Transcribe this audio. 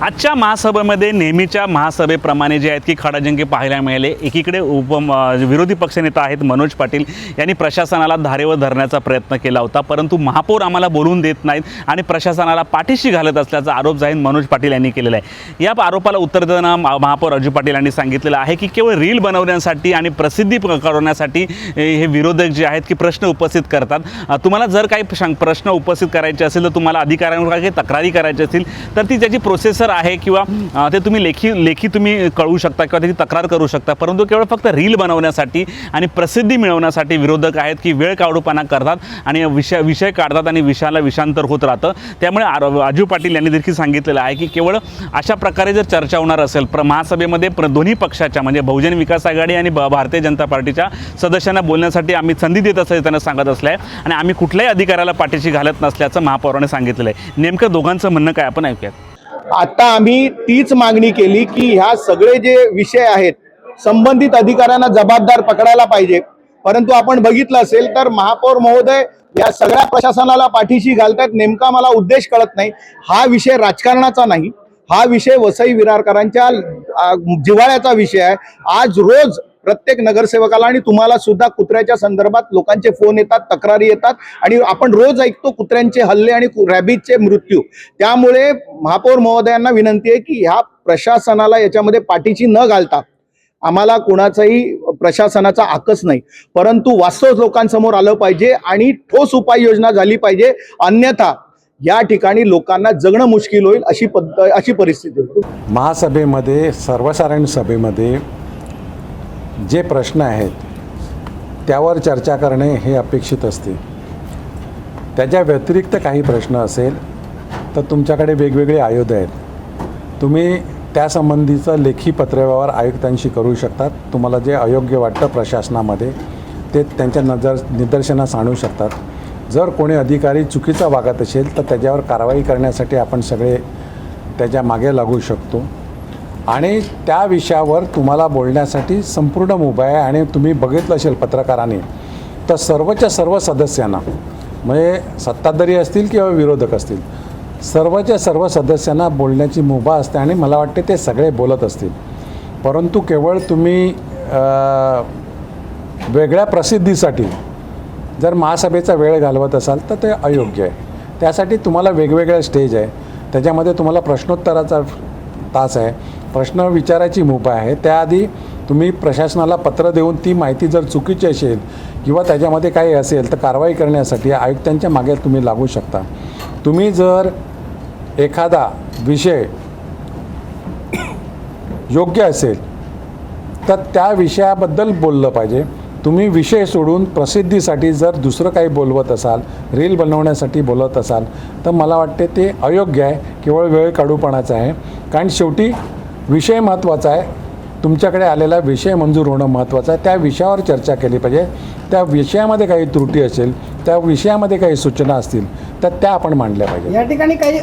आजच्या महासभेमध्ये नेहमीच्या महासभेप्रमाणे जे आहेत की खडाजंगी पाहायला मिळाले। एकीकडे विरोधी पक्षनेता आहेत मनोज पाटील यांनी प्रशासनाला धारेवर धरण्याचा प्रयत्न केला होता, परंतु महापौर आम्हाला बोलून देत नाहीत आणि प्रशासनाला पाठीशी घालत असल्याचा आरोप जाहीर मनोज पाटील यांनी केलेला आहे। या आरोपाला उत्तर देताना महापौर अजय पाटील यांनी सांगितलेलं आहे की केवळ रील बनवण्यासाठी आणि प्रसिद्धी करण्यासाठी हे विरोधक जे आहेत की प्रश्न उपस्थित करतात। तुम्हाला जर काही प्रश्न उपस्थित करायचे असेल तर तुम्हाला अधिकाऱ्यांवर काही तक्रारी करायची असेल तर ती त्याची प्रोसेसर आहे किंवा ते तुम्ही लेखी तुम्ही कळवू शकता किंवा त्याची तक्रार करू शकता, परंतु केवळ फक्त रील बनवण्यासाठी आणि प्रसिद्धी मिळवण्यासाठी विरोधक आहेत की वेळ काढूपणा करतात आणि विषय काढतात आणि विषयाला विषांतर होत राहतं। त्यामुळे अजय पाटील यांनी देखील सांगितलेलं आहे की केवळ अशा प्रकारे जर चर्चा होणार असेल महासभेमध्ये दोन्ही पक्षाच्या म्हणजे बहुजन विकास आघाडी आणि भारतीय जनता पार्टीच्या सदस्यांना बोलण्यासाठी आम्ही संधी देत असल्याचे त्यांना सांगत असलं आहे आणि आम्ही कुठल्याही अधिकाऱ्याला पाठीशी घालत नसल्याचं महापौरांनी सांगितलेलं आहे। नेमकं दोघांचं म्हणणं काय आपण ऐकूयात। आता आम्ही तीच मागणी केली की ह्या सगळे जे विषय आहेत संबंधित अधिकाऱ्यांना जबाबदार पकडायला पाहिजे, परंतु आपण बघितलं असेल तर महापौर महोदय या सगळ्या प्रशासनाला पाठीशी घालतात। नेमका मला उद्देश कळत नाही। हा विषय राजकारणाचा नाही, हा विषय वसई विरारकरांच्या जिव्हाळ्याचा विषय आहे। आज रोज प्रत्येक नगरसेवकाला आणि तुम्हाला सुद्धा कुत्र्याच्या संदर्भात लोकांचे फोन येतात, तक्रारी येतात आणि आपण रोज ऐकतो कुत्र्यांचे हल्ले आणि रॅबिजचे मृत्यू। त्यामुळे महापौर महोदयांना विनंती आहे की ह्या प्रशासनाला याच्यामध्ये पाठीशी न घालता, आम्हाला कोणाचाही प्रशासनाचा आकस नाही, परंतु वास्तव लोकांसमोर आलं पाहिजे आणि ठोस उपाययोजना झाली पाहिजे, अन्यथा या ठिकाणी लोकांना जगणं मुश्किल होईल अशी परिस्थिती होईल। महासभेमध्ये सर्वसाधारण सभेमध्ये जे प्रश्न आहेत त्यावर चर्चा करणे हे अपेक्षित असते। त्याच्या व्यतिरिक्त काही प्रश्न असेल तर तुमच्याकडे वेगवेगळे आयुध आहेत, तुम्ही त्यासंबंधीचं लेखी पत्रव्यवहार आयुक्तांशी करू शकतात। तुम्हाला जे अयोग्य वाटतं प्रशासनामध्ये ते त्यांच्या निदर्शनास आणू शकतात। जर कोणी अधिकारी चुकीचा वागत असेल तर त्याच्यावर कारवाई करण्यासाठी आपण सगळे त्याच्या मागे लागू शकतो आणि त्या विषयावर तुम्हाला बोलण्यासाठी संपूर्ण मुभा आहे। आणि तुम्ही बघितलं असेल पत्रकारांनी तर सर्वच्या सर्व सदस्यांना म्हणजे सत्ताधारी असतील किंवा विरोधक असतील सर्वच्या सर्व सदस्यांना बोलण्याची मुभा असते आणि मला वाटते ते सगळे बोलत असतील, परंतु केवळ तुम्ही वेगळ्या प्रसिद्धीसाठी जर महासभेचा वेळ घालवत असाल तर ते अयोग्य आहे। त्यासाठी तुम्हाला वेगवेगळ्या स्टेज आहे, त्याच्यामध्ये तुम्हाला प्रश्नोत्तराचा तास आहे, प्रश्न विचारायची मुभा आहे। त्याआधी तुम्ही प्रशासनाला पत्र देऊन ती माहिती जर चुकीची असेल किंवा त्याच्यामध्ये काही असेल तर कारवाई करण्यासाठी आयुक्तांच्या मागे तुम्ही लागू शकता। तुम्ही जर एखादा विषय योग्य असेल तर त्या विषयाबद्दल बोललं पाहिजे। तुम्ही विषय सोडून प्रसिद्धीसाठी जर दुसरं काही बोलवत असाल, रील बनवण्यासाठी बोलत असाल तर मला वाटते ते अयोग्य आहे, केवळ वेळ काढूपणाचं आहे। कारण शेवटी विषय महत्त्वाचा आहे, तुमच्याकडे आलेला विषय मंजूर होणं महत्त्वाचं आहे। त्या विषयावर चर्चा केली पाहिजे, त्या विषयामध्ये काही त्रुटी असेल, त्या विषयामध्ये काही सूचना असतील तर त्या आपण मांडल्या पाहिजे। या ठिकाणी काही